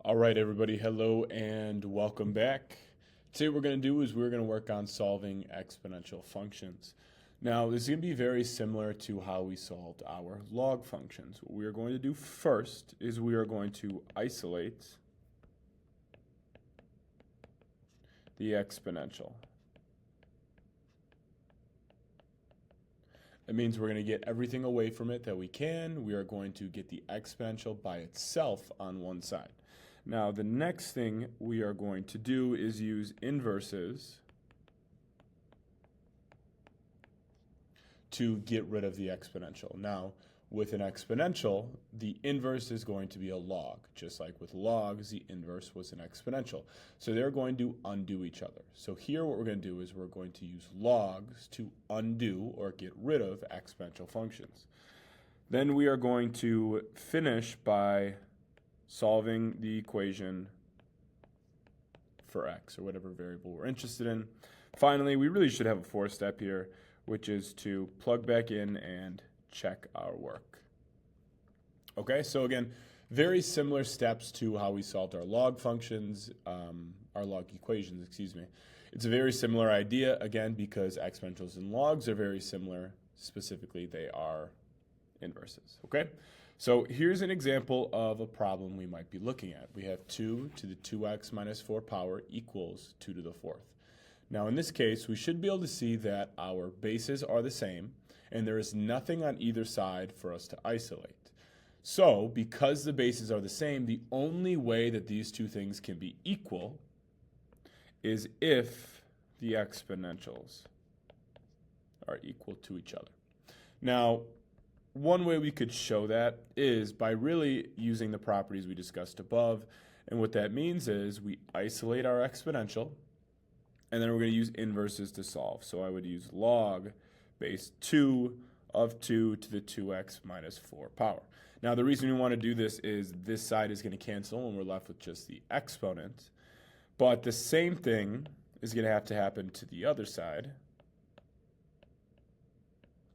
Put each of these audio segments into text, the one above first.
All right, everybody, hello and welcome back. Today what we're going to do is we're going to work on solving exponential functions. Now, this is going to be very similar to how we solved our log functions. What we are going to do first is we are going to isolate the exponential. That means we're going to get everything away from it that we can. We are going to get the exponential by itself on one side. Now, the next thing we are going to do is use inverses to get rid of the exponential. Now, with an exponential, the inverse is going to be a log. Just like with logs, the inverse was an exponential. So they're going to undo each other. So here what we're going to do is we're going to use logs to undo or get rid of exponential functions. Then we are going to finish by solving the equation for x, or whatever variable we're interested in. Finally, we really should have a fourth step here, which is to plug back in and check our work. Okay, so again, very similar steps to how we solved our log functions, our log equations, excuse me. It's a very similar idea, again, because exponentials and logs are very similar. Specifically, they are inverses, okay? So here's an example of a problem we might be looking at. We have 2 to the 2x minus 4 power equals 2 to the 4th. Now in this case, we should be able to see that our bases are the same, and there is nothing on either side for us to isolate. So because the bases are the same, the only way that these two things can be equal is if the exponentials are equal to each other. Now, one way we could show that is by really using the properties we discussed above. And what that means is we isolate our exponential, and then we're going to use inverses to solve. So I would use log base 2 of 2 to the 2x minus 4 power. Now the reason we want to do this is this side is going to cancel and we're left with just the exponent. But the same thing is going to happen to the other side,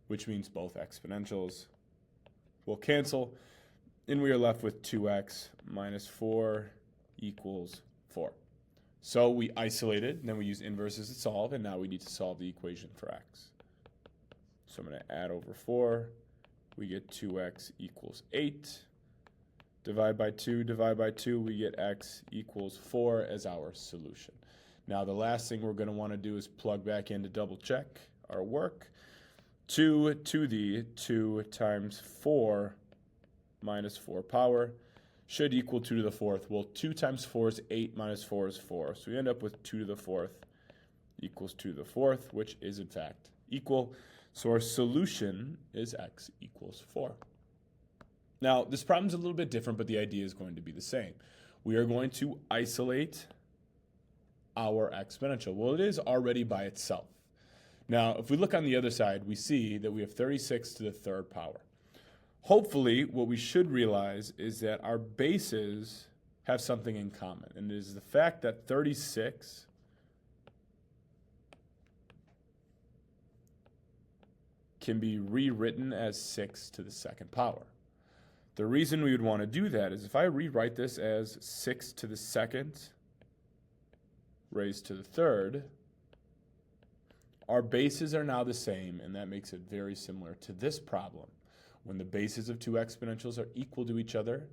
which means both exponentials will cancel, and we are left with 2x minus 4 equals 4. So we isolated, and then we use inverses to solve, and now we need to solve the equation for x. So I'm going to add over 4. We get 2x equals 8. Divide by 2, we get x equals 4 as our solution. Now the last thing we're going to want to do is plug back in to double check our work. 2 to the 2 times 4 minus 4 power should equal 2 to the 4th. Well, 2 times 4 is 8 minus 4 is 4. So we end up with 2 to the 4th equals 2 to the 4th, which is in fact equal. So our solution is x equals 4. Now, this problem is a little bit different, but the idea is going to be the same. We are going to isolate our exponential. Well, it is already by itself. Now, if we look on the other side, we see that we have 36 to the 3rd power. Hopefully, what we should realize is that our bases have something in common, and it is the fact that 36 can be rewritten as 6 to the 2nd power. The reason we would want to do that is if I rewrite this as 6 to the 2nd raised to the 3rd, our bases are now the same, and that makes it very similar to this problem. When the bases of two exponentials are equal to each other,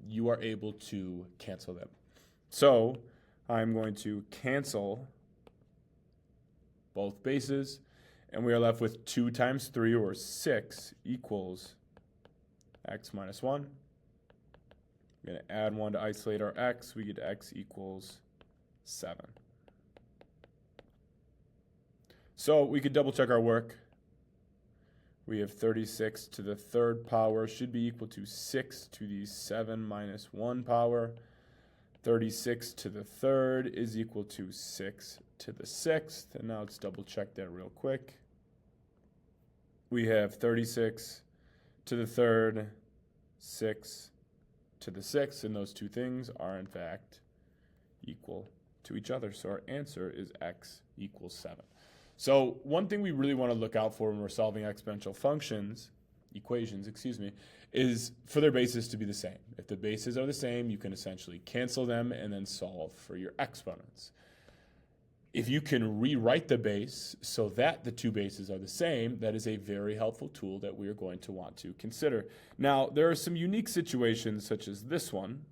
you are able to cancel them. So I'm going to cancel both bases, and we are left with 2 times 3, or 6, equals x minus 1. We're going to add 1 to isolate our x. We get x equals 7. So we could double check our work. We have 36 to the 3rd power should be equal to 6 to the 7 minus 1 power. 36 to the 3rd is equal to 6 to the 6th. And now let's double check that real quick. We have 36 to the 3rd, 6 to the 6th, and those two things are in fact equal to each other. So our answer is x equals 7. So one thing we really want to look out for when we're solving exponential functions equations, is for their bases to be the same. If the bases are the same, you can essentially cancel them and then solve for your exponents. If you can rewrite the base so that the two bases are the same, that is a very helpful tool that we are going to want to consider. Now, there are some unique situations such as this one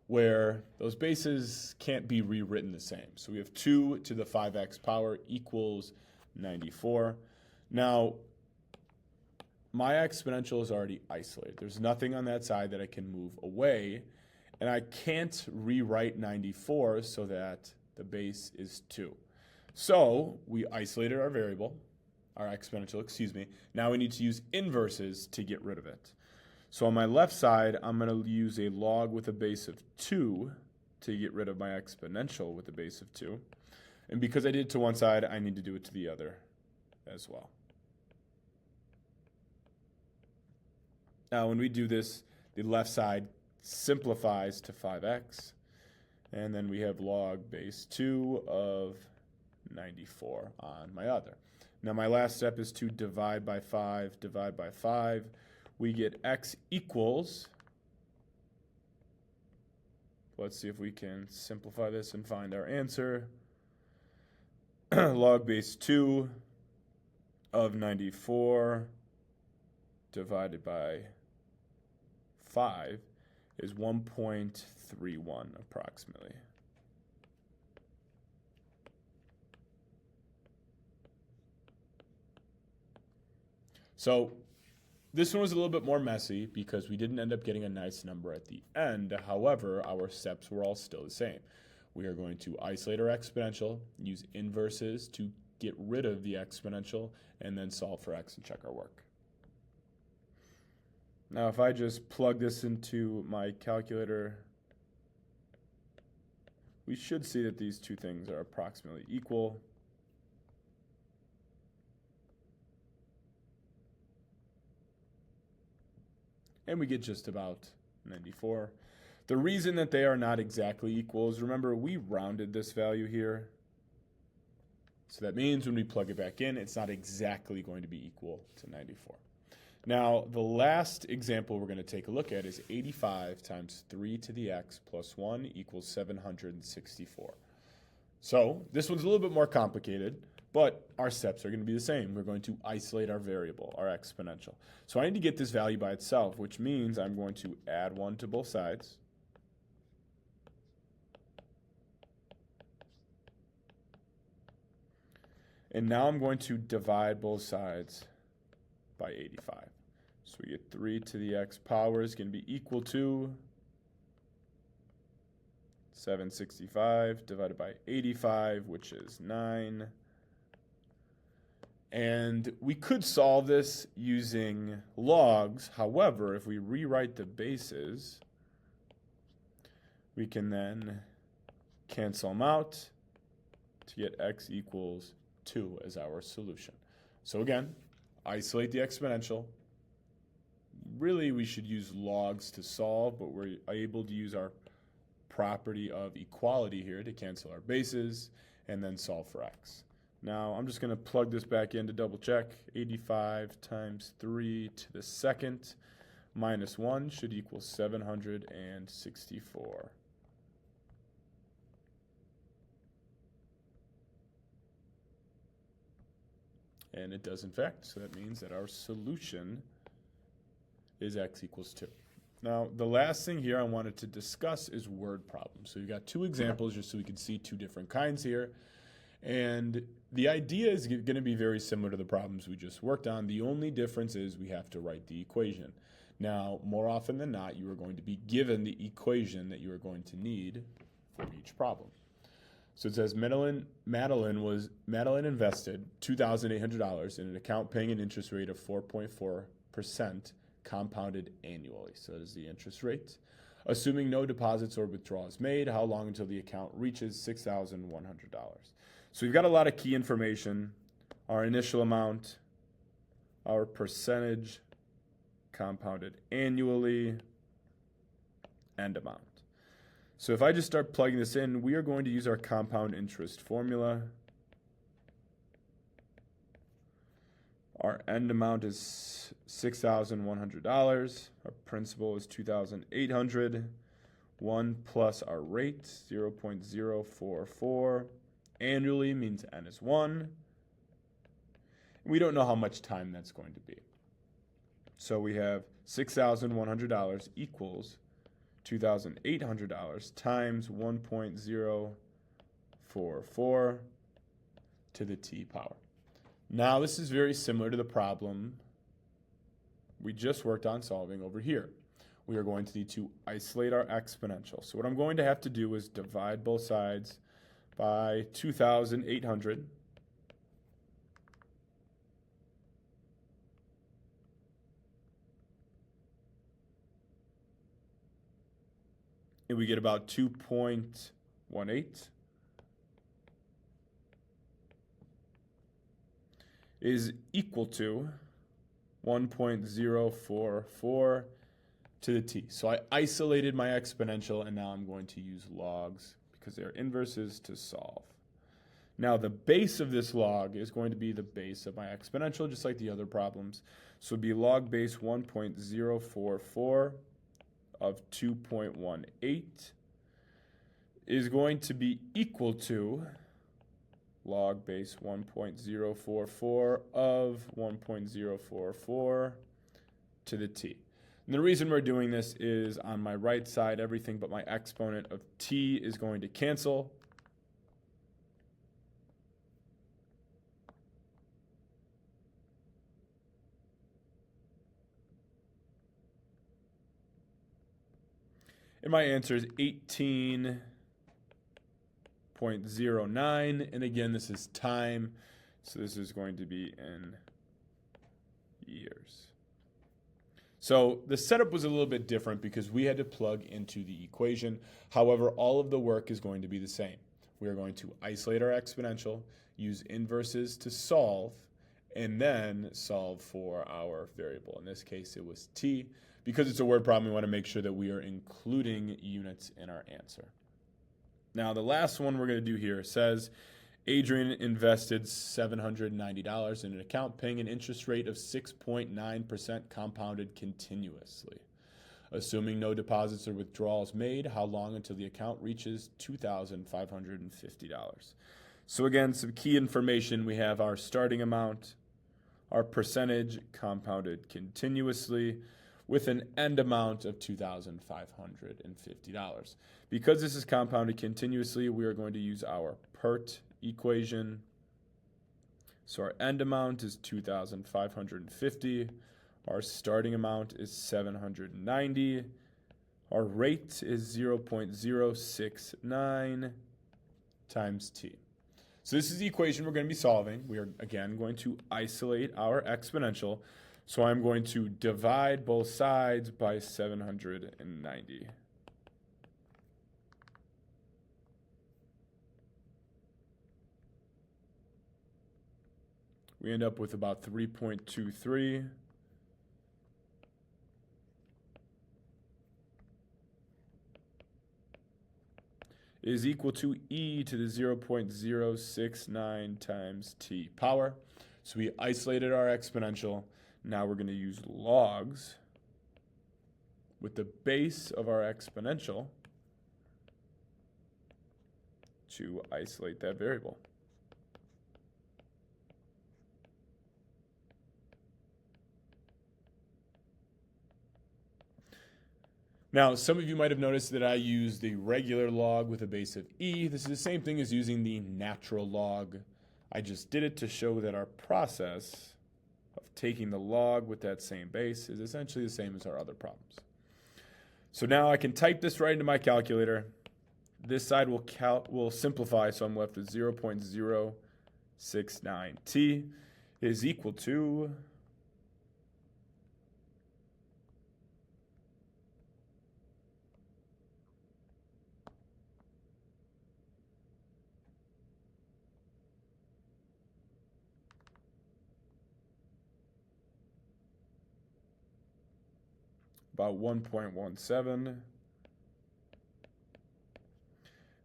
where those bases can't be rewritten the same. So we have 2 to the 5x power equals 94. Now, my exponential is already isolated. There's nothing on that side that I can move away, and I can't rewrite 94 so that the base is 2. So we isolated our variable, our exponential, Now we need to use inverses to get rid of it. So on my left side, I'm going to use a log with a base of 2 to get rid of my exponential with a base of 2. And because I did it to one side, I need to do it to the other as well. Now when we do this, the left side simplifies to 5x. And then we have log base 2 of 94 on my other. Now my last step is to divide by 5, divide by 5. We get x equals, let's see if we can simplify this and find our answer. Log base 2 of 94 divided by 5 is 1.31 approximately. So this one was a little bit more messy because we didn't end up getting a nice number at the end. However, our steps were all still the same. We are going to isolate our exponential, use inverses to get rid of the exponential, and then solve for x and check our work. Now, if I just plug this into my calculator, we should see that these two things are approximately equal. And we get just about 94. The reason that they are not exactly equal is, remember, we rounded this value here. So that means when we plug it back in, it's not exactly going to be equal to 94. Now, the last example we're going to take a look at is 85 times 3 to the x plus 1 equals 764. So this one's a little bit more complicated, but our steps are going to be the same. We're going to isolate our variable, our exponential. So I need to get this value by itself, which means I'm going to add 1 to both sides. And now I'm going to divide both sides by 85. So we get 3 to the x power is going to be equal to 765 divided by 85, which is 9. And we could solve this using logs. However, if we rewrite the bases, we can then cancel them out to get x equals 2 as our solution. So again, isolate the exponential. Really, we should use logs to solve, but we're able to use our property of equality here to cancel our bases and then solve for x. Now, I'm just going to plug this back in to double check. 85 times 3 to the second minus 1 should equal 764. And it does in fact, so that means that our solution is x equals 2. Now, the last thing here I wanted to discuss is word problems. So you've got two examples just so we can see two different kinds here. And the idea is going to be very similar to the problems we just worked on. The only difference is we have to write the equation. Now, more often than not, you are going to be given the equation that you are going to need for each problem. So it says Madeline invested $2,800 in an account paying an interest rate of 4.4% compounded annually. So that is the interest rate. Assuming no deposits or withdrawals made, how long until the account reaches $6,100? So we've got a lot of key information. Our initial amount, our percentage compounded annually, end amount. So if I just start plugging this in, we are going to use our compound interest formula. Our end amount is $6,100. Our principal is $2,800. 1 plus our rate, 0.044. Annually means n is 1. We don't know how much time that's going to be. So we have $6,100 equals $2,800 times 1.044 to the t power. Now this is very similar to the problem we just worked on solving over here. We are going to need to isolate our exponential. So what I'm going to have to do is divide both sides by 2,800. And we get about 2.18 is equal to 1.044 to the t. So I isolated my exponential, and now I'm going to use logs because they're inverses to solve. Now the base of this log is going to be the base of my exponential, just like the other problems. So it would be log base 1.044 of 2.18 is going to be equal to log base 1.044 of 1.044 to the t. And the reason we're doing this is on my right side, everything but my exponent of t is going to cancel. And my answer is 18.09. And again, this is time. So this is going to be in years. So the setup was a little bit different because we had to plug into the equation. However, all of the work is going to be the same. We are going to isolate our exponential, use inverses to solve, and then solve for our variable. In this case, it was t. Because it's a word problem, we want to make sure that we are including units in our answer. Now, the last one we're going to do here says, Adrian invested $790 in an account paying an interest rate of 6.9% compounded continuously. Assuming no deposits or withdrawals made, how long until the account reaches $2,550? So again, some key information. We have our starting amount, our percentage compounded continuously, with an end amount of $2,550. Because this is compounded continuously, we are going to use our PERT equation. So our end amount is 2,550. Our starting amount is 790. Our rate is 0.069 times t. So this is the equation we're going to be solving. We are, again, going to isolate our exponential. So I'm going to divide both sides by 790. We end up with about 3.23. Is equal to e to the 0.069 times t power. So we isolated our exponential. Now we're going to use logs with the base of our exponential to isolate that variable. Now, some of you might have noticed that I use the regular log with a base of e. This is the same thing as using the natural log. I just did it to show that our process of taking the log with that same base is essentially the same as our other problems. So now I can type this right into my calculator. This side will simplify, so I'm left with 0.069t is equal to about 1.17.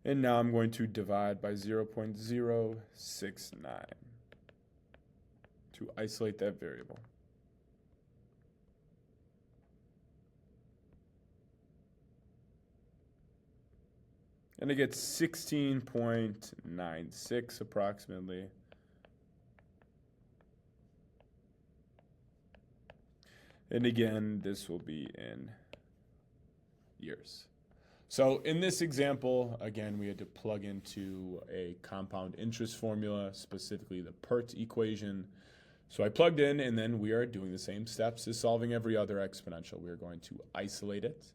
And now I'm going to divide by 0.069 to isolate that variable. And it gets 16.96 approximately. And again, this will be in years. So in this example, again, we had to plug into a compound interest formula, specifically the PERT equation. So I plugged in, and then we are doing the same steps as solving every other exponential. We are going to isolate it,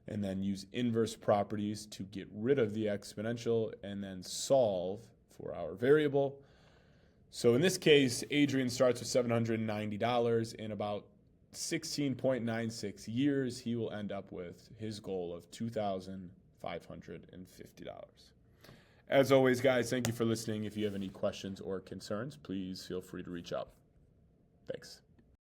and then use inverse properties to get rid of the exponential, and then solve for our variable. So in this case, Adrian starts with $790. In about 16.96 years, he will end up with his goal of $2,550. As always, guys, thank you for listening. If you have any questions or concerns, please feel free to reach out. Thanks.